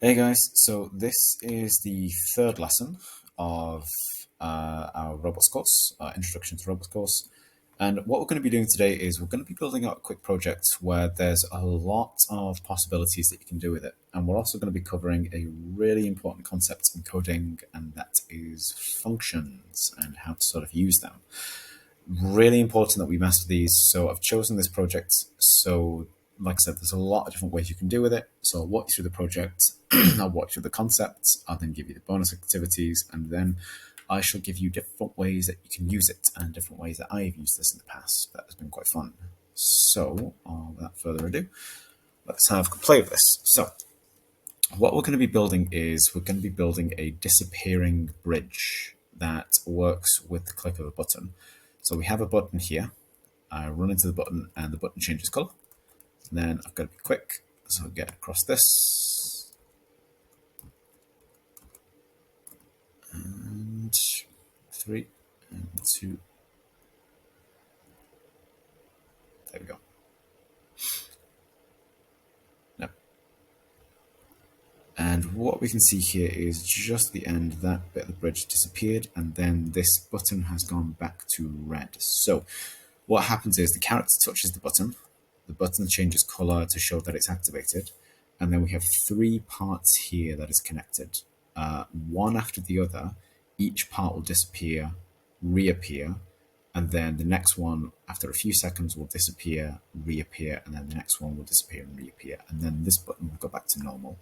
Hey guys, so this is the third lesson of our robots course, Introduction to Robots course. And what we're going to be doing today is we're going to be building out a quick project where there's a lot of possibilities that you can do with it. And we're also going to be covering a really important concept in coding, and that is functions and how to sort of use them. Really important that we master these. So I've chosen this project. So like I said, there's a lot of different ways you can do with it. So I'll walk you through the project, I'll walk you through the concepts, I'll then give you the bonus activities, and then I shall give you different ways that you can use it and different ways that I've used this in the past. That has been quite fun. So without further ado, let's have a play with this. So what we're going to be building is we're going to be building a disappearing bridge that works with the click of a button. So we have a button here. I run into the button and the button changes color. And then I've got to be quick, so I'll get across this. And 3 and 2. There we go. Now, and what we can see here is just the end, that bit of the bridge disappeared, and then this button has gone back to red. So what happens is the character touches the button changes color to show that it's activated, and then we have 3 parts here that is connected. One after the other, each part will disappear, reappear, and then the next one after a few seconds will disappear, reappear, and then the next one will disappear and reappear, and then this button will go back to normal.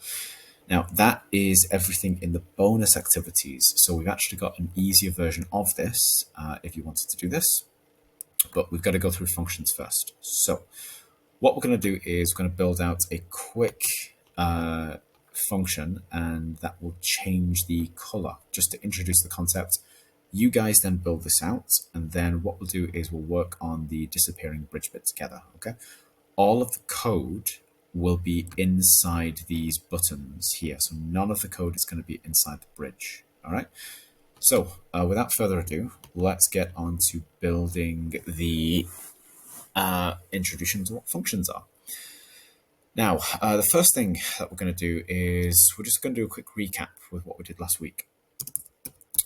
Now that is everything in the bonus activities. So we've actually got an easier version of this if you wanted to do this, but we've got to go through functions first. So what we're going to do is we're going to build out a quick function, and that will change the color just to introduce the concept. You guys then build this out, and then what we'll do is we'll work on the disappearing bridge bit together. Okay, all of the code will be inside these buttons here, so none of the code is going to be inside the bridge. All right, so without further ado, let's get on to building the introduction to what functions are. Now, the first thing that we're going to do is we're just going to do a quick recap with what we did last week.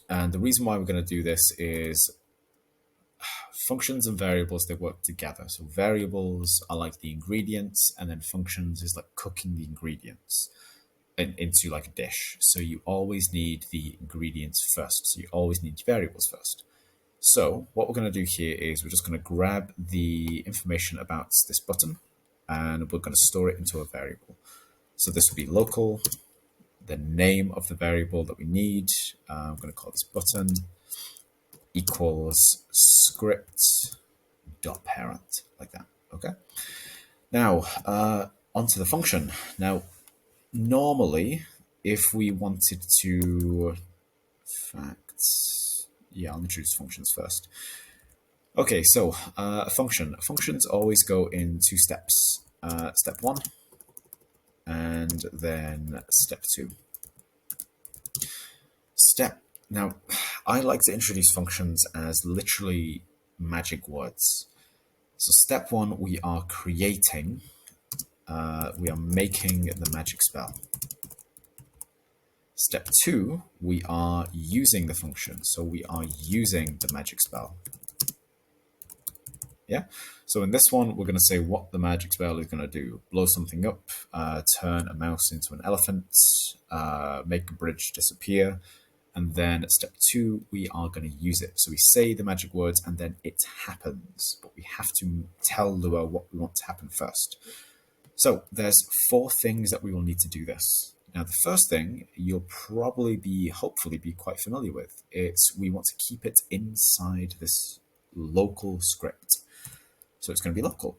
And the reason why we're going to do this is functions and variables, they work together. So variables are like the ingredients, and then functions is like cooking the ingredients into like a dish. So you always need the ingredients first. So you always need variables first. So what we're going to do here is we're just going to grab the information about this button, and we're going to store it into a variable. So this will be local, the name of the variable that we need. I'm going to call this button equals script dot parent, like that. Okay. Now onto the function. Now, normally, if we wanted to, I'll introduce functions first. Okay, so a function. Functions always go in 2 steps. Step 1 and then step 2. Now, I like to introduce functions as literally magic words. So step 1, we are creating, we are making the magic spell. Step 2, we are using the function. So we are using the magic spell. Yeah. So in this one, we're going to say what the magic spell is going to do. Blow something up, turn a mouse into an elephant, make a bridge disappear. And then at step 2, we are going to use it. So we say the magic words and then it happens. But we have to tell Lua what we want to happen first. So there's 4 things that we will need to do this. Now, the first thing you'll probably hopefully be quite familiar with. It's we want to keep it inside this local script. So it's going to be local.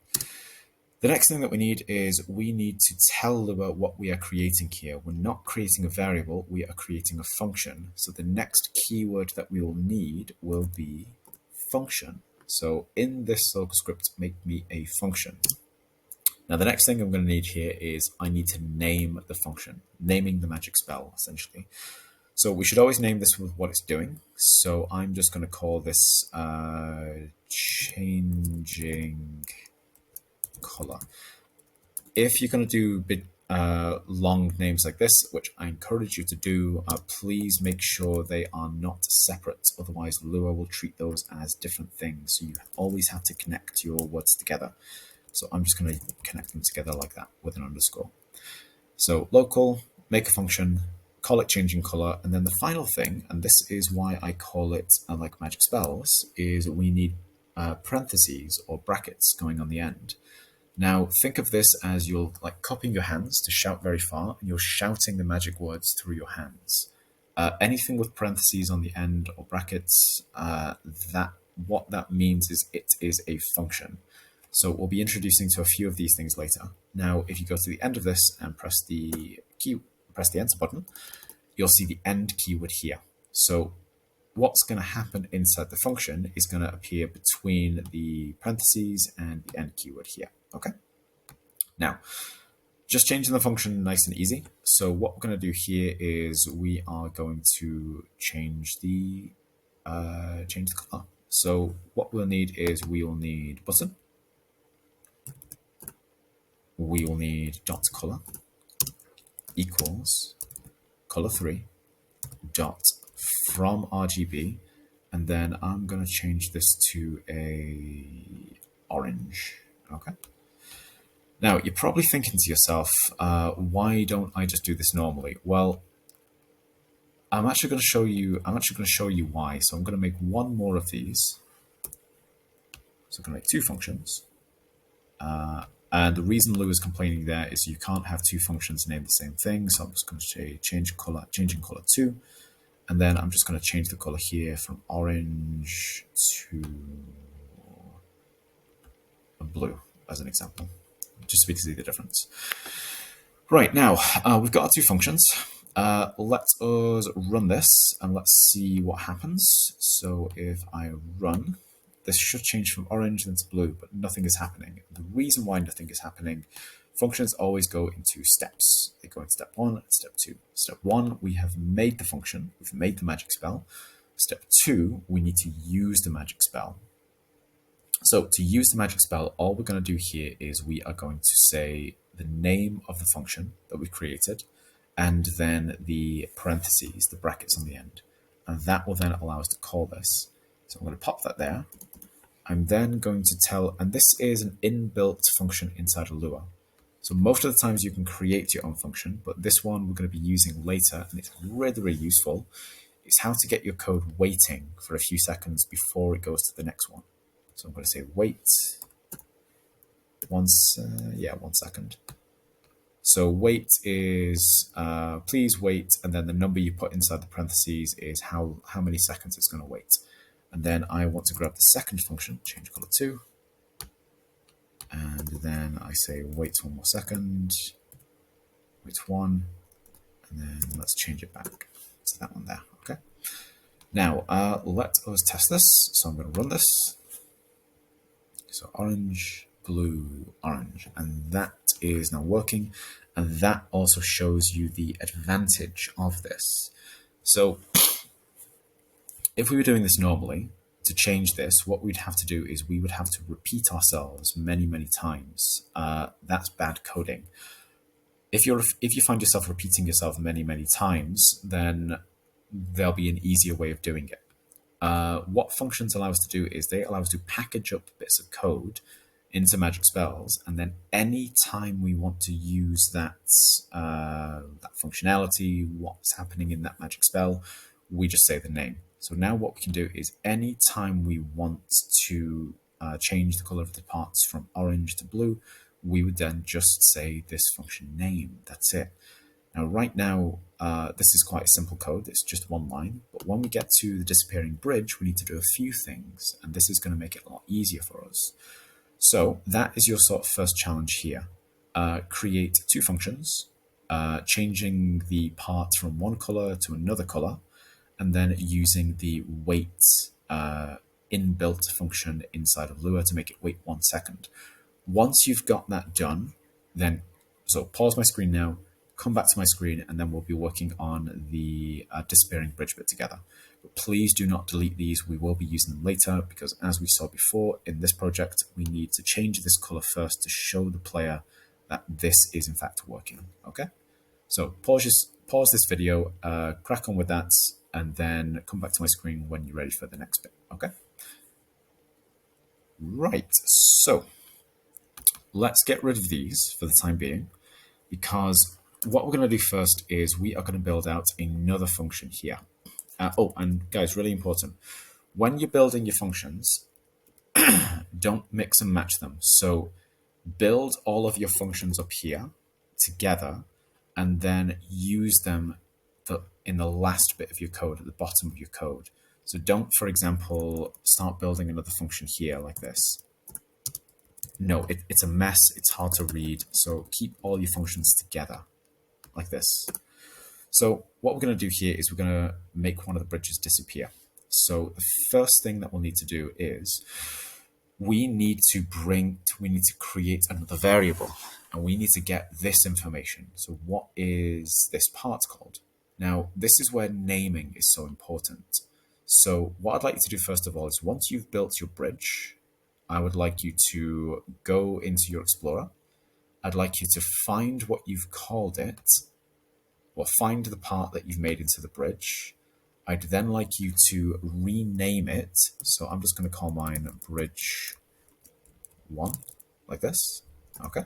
The next thing that we need is we need to tell Lua what we are creating here. We're not creating a variable, we are creating a function. So the next keyword that we will need will be function. So in this local script, make me a function. Now, the next thing I'm going to need here is I need to name the function, naming the magic spell, essentially. So we should always name this with what it's doing. So I'm just going to call this changing color. If you're going to do long names like this, which I encourage you to do, please make sure they are not separate. Otherwise, Lua will treat those as different things. So you always have to connect your words together. So I'm just going to connect them together like that with an underscore. So local, make a function, call it changing color. And then the final thing, and this is why I call it like magic spells, is we need parentheses or brackets going on the end. Now, think of this as you're like cupping your hands to shout very far, and you're shouting the magic words through your hands. Anything with parentheses on the end or brackets, what that means is it is a function. So we'll be introducing to a few of these things later. Now, if you go to the end of this and press the enter button, you'll see the end keyword here. So what's going to happen inside the function is going to appear between the parentheses and the end keyword here. Okay. Now, just changing the function nice and easy. So what we're going to do here is we are going to change the color. So what we'll need is we will need button. We will need dot color equals color3 dot from RGB, and then I'm going to change this to a orange. Okay. Now you're probably thinking to yourself, why don't I just do this normally? Well, I'm actually going to show you why. So I'm going to make one more of these. So I'm going to make two functions. And the reason Lou is complaining there is you can't have two functions named the same thing. So I'm just going to say changing color 2. And then I'm just going to change the color here from orange to blue as an example, just so we can see the difference. Right, now we've got our two functions. Let us run this and let's see what happens. So if I run, this should change from orange then to blue, but nothing is happening. The reason why nothing is happening, functions always go into steps. They go in step 1 and step 2. Step 1, we have made the function, we've made the magic spell. Step 2, we need to use the magic spell. So to use the magic spell, all we're going to do here is we are going to say the name of the function that we created, and then the parentheses, the brackets on the end. And that will then allow us to call this. So I'm going to pop that there. I'm then going to tell, and this is an inbuilt function inside of Lua. So most of the times you can create your own function, but this one we're going to be using later, and it's really, really useful. It's how to get your code waiting for a few seconds before it goes to the next one. So I'm going to say wait 1 second. So wait is please wait, and then the number you put inside the parentheses is how many seconds it's going to wait. And then I want to grab the second function, change color 2, and then I say wait 1 more second, wait 1, and then let's change it back to that one there. Okay. Now let us test this. So I'm going to run this. So orange, blue, orange, and that is now working. And that also shows you the advantage of this. So if we were doing this normally, to change this, what we'd have to do is we would have to repeat ourselves many, many times. That's bad coding. If you find yourself repeating yourself many, many times, then there'll be an easier way of doing it. What functions allow us to do is they allow us to package up bits of code into magic spells, and then any time we want to use that functionality, what's happening in that magic spell, we just say the name. So now what we can do is any time we want to change the color of the parts from orange to blue, we would then just say this function name. That's it. Now, right now, this is quite a simple code. It's just one line. But when we get to the disappearing bridge, we need to do a few things, and this is going to make it a lot easier for us. So that is your sort of first challenge here. Create two functions, changing the parts from one color to another color, and then using the wait inbuilt function inside of Lua to make it wait 1 second. Once you've got that done, then, so pause my screen now, come back to my screen, and then we'll be working on the disappearing bridge bit together. But please do not delete these. We will be using them later because, as we saw before in this project, we need to change this color first to show the player that this is in fact working. Okay, so pause this video, crack on with that, and then come back to my screen when you're ready for the next bit. Okay. Right, so let's get rid of these for the time being, because what we're going to do first is we are going to build out another function here. Oh, and guys, really important, when you're building your functions, don't mix and match them. So build all of your functions up here together and then use them in the last bit of your code, at the bottom of your code. So don't, for example, start building another function here like this. No, it's a mess. It's hard to read. So keep all your functions together like this. So what we're going to do here is we're going to make one of the bridges disappear. So the first thing that we'll need to do is we need to create another variable, and we need to get this information. So what is this part called? Now, this is where naming is so important. So what I'd like you to do first of all is, once you've built your bridge, I would like you to go into your Explorer. I'd like you to find what you've called it, or find the part that you've made into the bridge. I'd then like you to rename it. So I'm just going to call mine bridge 1, like this. Okay.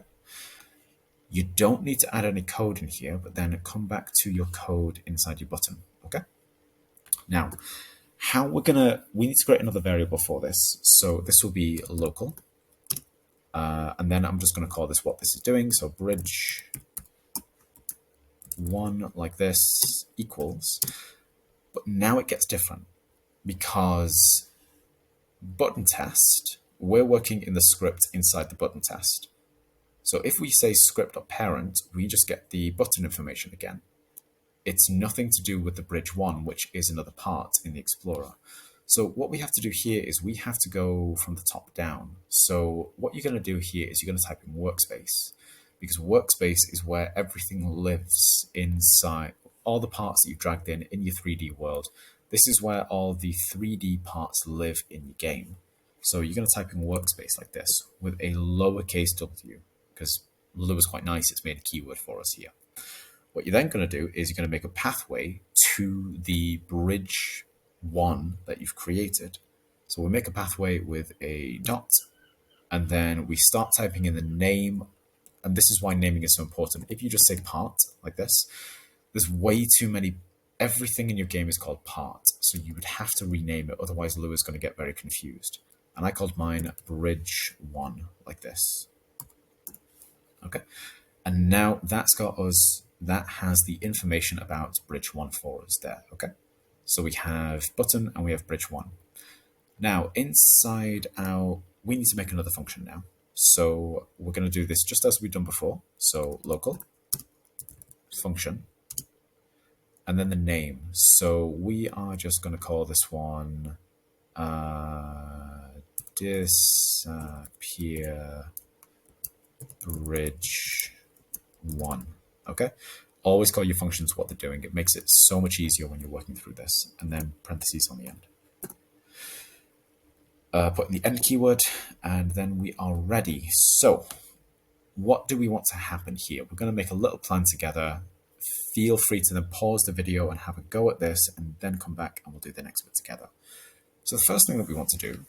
You don't need to add any code in here, but then come back to your code inside your button. Okay. Now, we need to create another variable for this. So this will be local. And then I'm just going to call this what this is doing. So bridge 1 like this equals. But now it gets different, because button test, we're working in the script inside the button test. So if we say script.parent, we just get the button information again. It's nothing to do with the bridge 1, which is another part in the Explorer. So what we have to do here is we have to go from the top down. So what you're going to do here is you're going to type in workspace, because workspace is where everything lives inside, all the parts that you've dragged in your 3D world. This is where all the 3D parts live in your game. So you're going to type in workspace like this with a lowercase w, because Lua is quite nice. It's made a keyword for us here. What you're then going to do is you're going to make a pathway to the bridge 1 that you've created. So we make a pathway with a dot, and then we start typing in the name. And this is why naming is so important. If you just say part like this, there's way too many. Everything in your game is called part. So you would have to rename it. Otherwise, Lua is going to get very confused. And I called mine bridge 1 like this. Okay. And now that's got us, that has the information about bridge 1 for us there. Okay. So we have button and we have bridge 1. Now inside we need to make another function now. So we're going to do this just as we've done before. So local function, and then the name. So we are just going to call this one disappear bridge 1. Okay. Always call your functions what they're doing. It makes it so much easier when you're working through this. And then parentheses on the end. Put in the end keyword, and then we are ready. So what do we want to happen here? We're going to make a little plan together. Feel free to then pause the video and have a go at this, and then come back and we'll do the next bit together. So the first thing that we want to do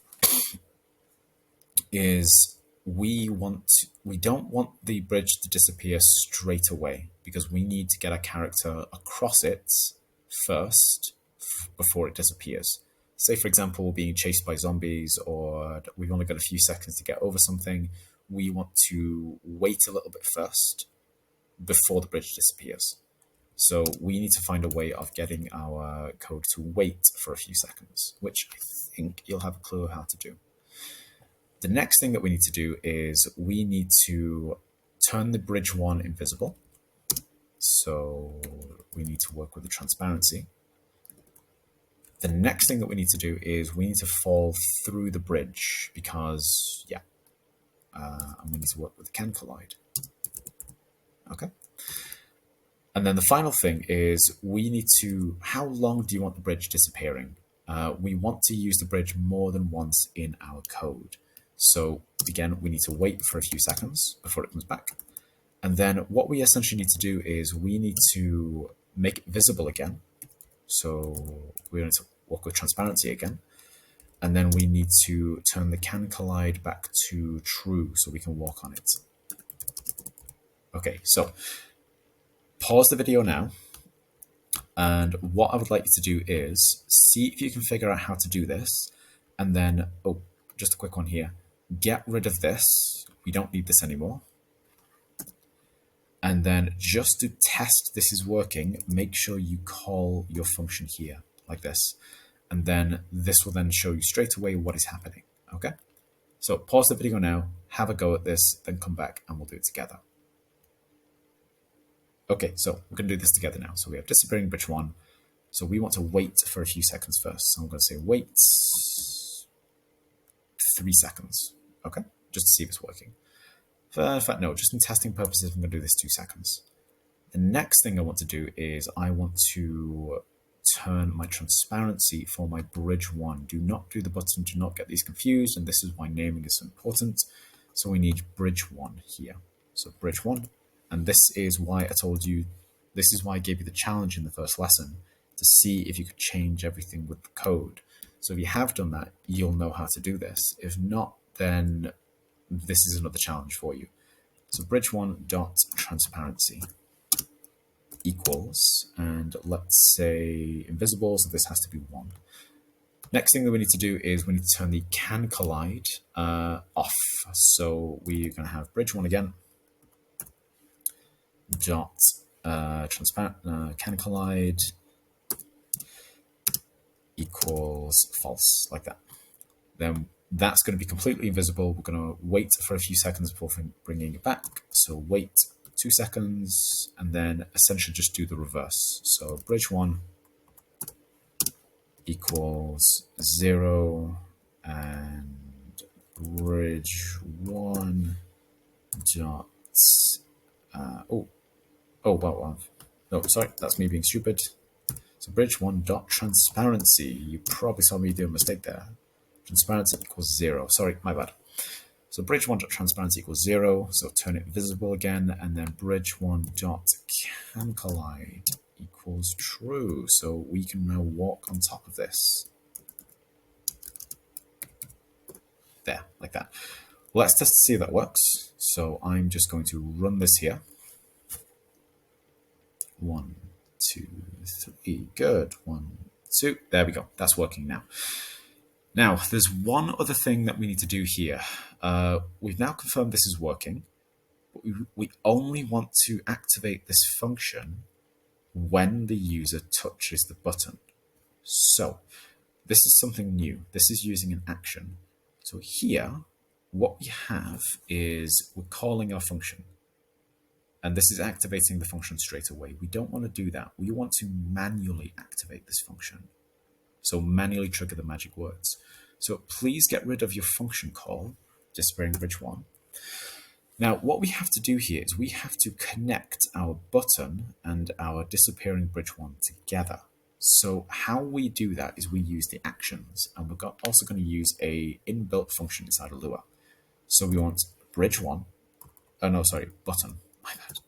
is we don't want the bridge to disappear straight away, because we need to get our character across it first before it disappears. Say, for example, we're being chased by zombies, or we've only got a few seconds to get over something. We want to wait a little bit first before the bridge disappears. So we need to find a way of getting our code to wait for a few seconds, which I think you'll have a clue how to do. The next thing that we need to do is we need to turn the bridge 1 invisible. So we need to work with the transparency. The next thing that we need to do is we need to fall through the bridge, because, and we need to work with the can collide. Okay. And then the final thing is we need to, how long do you want the bridge disappearing? We want to use the bridge more than once in our code. So again, we need to wait for a few seconds before it comes back. And then what we essentially need to do is we need to make it visible again. So we're going to work with transparency again. And then we need to turn the can collide back to true so we can walk on it. Okay, so pause the video now. And what I would like you to do is see if you can figure out how to do this. And then, oh, just a quick one here. Get rid of this. We don't need this anymore. And then just to test this is working, make sure you call your function here like this. And then this will then show you straight away what is happening. Okay. So pause the video now, have a go at this, then come back and we'll do it together. Okay, so we're going to do this together now. So we have disappearing bridge 1. So we want to wait for a few seconds first. So I'm going to say wait 3 seconds. Okay, just to see if it's working. In fact, no, just in testing purposes, I'm going to do this 2 seconds. The next thing I want to do is I want to turn my transparency for my bridge 1. Do not do the button, do not get these confused. And this is why naming is so important. So we need bridge 1 here. So bridge 1. And this is why I told you, this is why I gave you the challenge in the first lesson to see if you could change everything with the code. So if you have done that, you'll know how to do this. If not, then this is another challenge for you. So bridge1.transparency equals, and let's say invisible, so this has to be 1. Next thing that we need to do is we need to turn the can collide off. So we're going to have bridge 1 again. Dot transparent can collide equals false, like that. Then that's going to be completely invisible. We're going to wait for a few seconds before bringing it back. So wait 2 seconds and then essentially just do the reverse. So bridge 1 equals 0 and bridge 1 dot wow. No, sorry, that's me being stupid. So bridge1.transparency. You probably saw me do a mistake there. Transparency equals 0. Sorry, my bad. So bridge1.transparency equals 0. So turn it visible again, and then bridge1.canCollide equals true. So we can now walk on top of this. There, like that. Let's test to see if that works. So I'm just going to run this here. 1, 2, 3. Good. 1, 2. There we go. That's working now. Now, there's one other thing that we need to do here. We've now confirmed this is working, but we only want to activate this function when the user touches the button. So this is something new. This is using an action. So here, what we have is we're calling our function. And this is activating the function straight away. We don't want to do that. We want to manually activate this function. So manually trigger the magic words. So please get rid of your function call, disappearing bridge 1. Now, what we have to do here is we have to connect our button and our disappearing bridge 1 together. So how we do that is we use the actions, and we're also going to use a inbuilt function inside of Lua. So we want bridge 1. Oh no, sorry, button. My bad.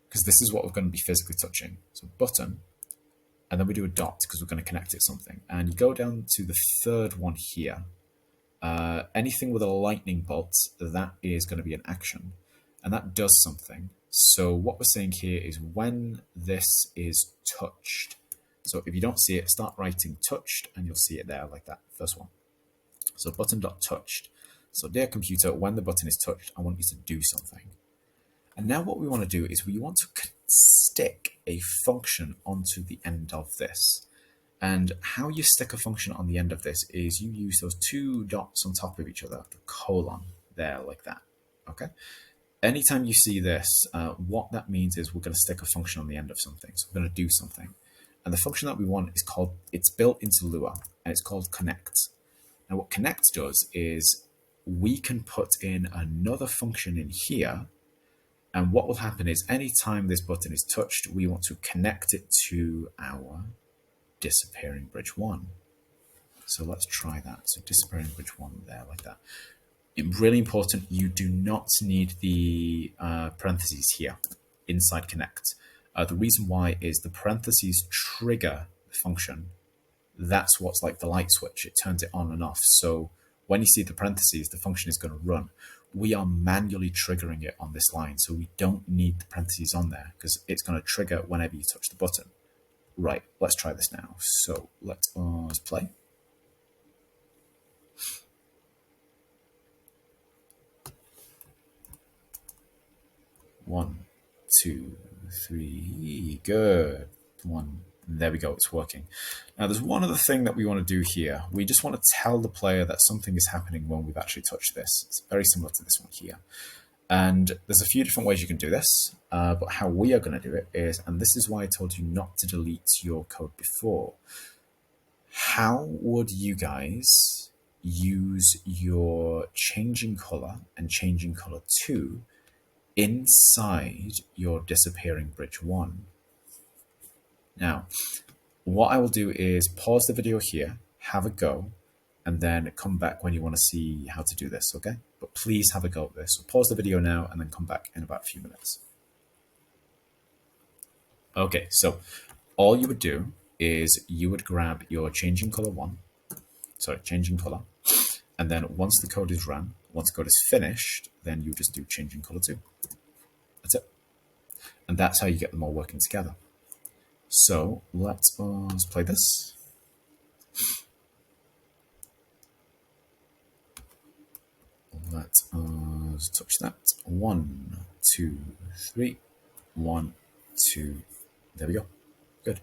Because this is what we're going to be physically touching. So button, and then we do a dot because we're going to connect it to something. And you go down to the third one here. Anything with a lightning bolt, that is going to be an action. And that does something. So what we're saying here is when this is touched. So if you don't see it, start writing touched, and you'll see it there like that. First one. So button.touched. So dear computer, when the button is touched, I want you to do something. And now what we want to do is we want to stick a function onto the end of this. And how you stick a function on the end of this is you use those 2 dots on top of each other, the colon there like that. Okay. Anytime you see this, what that means is we're going to stick a function on the end of something. So we're going to do something. And the function that we want is called, it's built into Lua, and it's called connect. Now what connect does is we can put in another function in here. And what will happen is anytime this button is touched, we want to connect it to our disappearing bridge 1. So let's try that. So disappearing bridge 1 there like that. Really important, you do not need the parentheses here inside connect. The reason why is the parentheses trigger the function. That's what's like the light switch. It turns it on and off. So when you see the parentheses, the function is going to run. We are manually triggering it on this line, so we don't need the parentheses on there because it's going to trigger whenever you touch the button. Right, let's try this now. So let's play. One, two, three, good. One, there we go, it's working. Now there's one other thing that we want to do here. We just want to tell the player that something is happening when we've actually touched this. It's very similar to this one here. And there's a few different ways you can do this, but how we are going to do it is, and this is why I told you not to delete your code before. How would you guys use your changing color and changing color 2 inside your disappearing bridge 1? Now, what I will do is pause the video here, have a go, and then come back when you want to see how to do this, okay? But please have a go at this. So pause the video now and then come back in about a few minutes. Okay, so all you would do is you would grab your changing color 1, changing color, and then once the code is run, once the code is finished, then you just do changing color 2. That's it. And that's how you get them all working together. So let's play this. Let's touch that. 1, 2, 3. 1, 2. There we go. Good.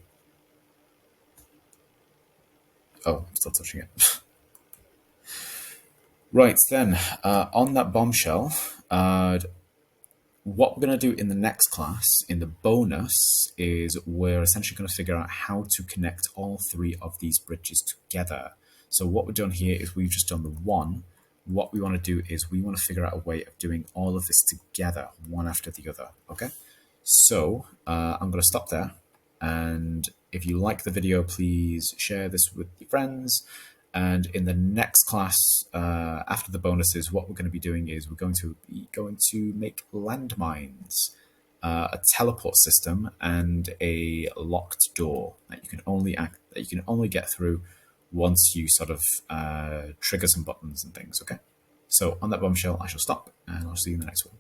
Oh, I'm still touching it. Right, then, on that bombshell, what we're going to do in the next class, in the bonus, is we're essentially going to figure out how to connect all 3 of these bridges together. So what we've done here is we've just done the 1. What we want to do is we want to figure out a way of doing all of this together, one after the other, okay? So I'm going to stop there. And if you like the video, please share this with your friends. And in the next class, after the bonuses, what we're going to be doing is we're going to make landmines, a teleport system, and a locked door that you can only get through once you sort of trigger some buttons and things. Okay. So on that bombshell, I shall stop, and I'll see you in the next one.